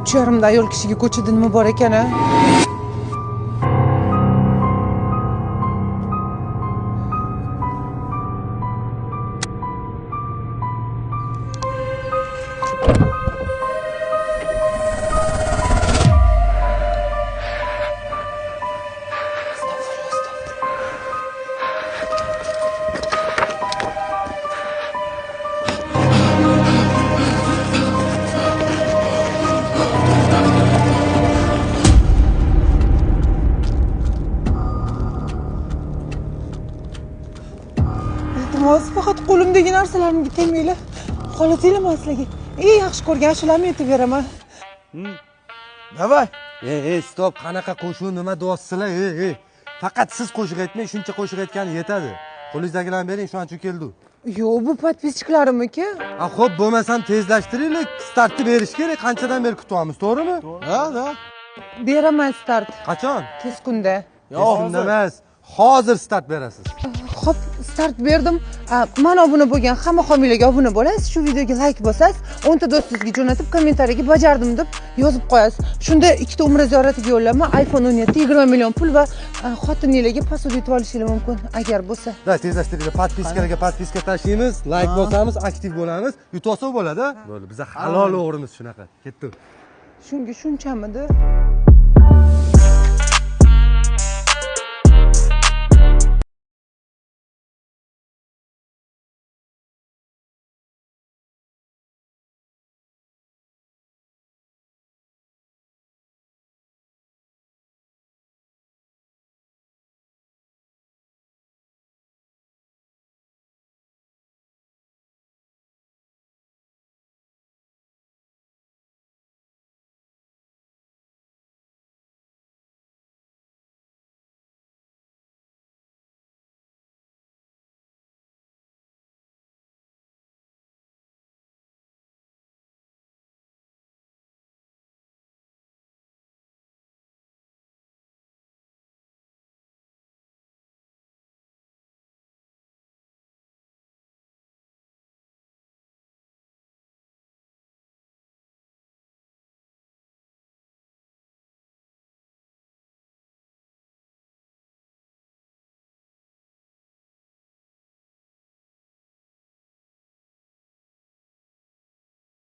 3,5 ayol kishiga ko'chada nima bor ekan-a? Iltimos, faqat qo'limdagi narsalarimga tegmanglar. Xolatinglar men sizlarga eng yaxshi ko'rgan ashularimni aytib beraman. Davay. Stop, qanaqa qo'shuv, nima deyapsizlar? Faqat siz qo'shiq aytmang, shuncha qo'shiq aytgani yetadi. Qo'lingizdagilarni bering, shuning uchun keldi. Yo'q, bu podpischiklarim-ku. Xo'p, bo'lmasam tezlashtiraylik, startni berish kerak. Qanchadan beri kutyapmiz, to'g'rimi? Ha. Beraman start. Qachon? Tez kunda. Yo'q, emas. Hozir start berasiz. Xo'p, start berdim. Mana obuna bo'lgan hamma homiylarga obuna bo'lasiz. Shu videoga like bosasiz, 10 ta do'stingizga jo'natib, kommentariyaga bajardim deb yozib qo'yasiz. Shunda ikkita umra ziyoratiga yo'llanma, iPhone 17 20 million pul va xotiningizga pasport yutib olishingiz mumkin, agar bo'lsa. Tezlashtiringlar, podpiska tashlaymiz, like bosamiz, aktiv bo'lamiz. Yutib olsa bo'ladi. Bo'ldi, biz halol o'g'rimiz shunaqa. Ketdi. Shunga shunchamidi?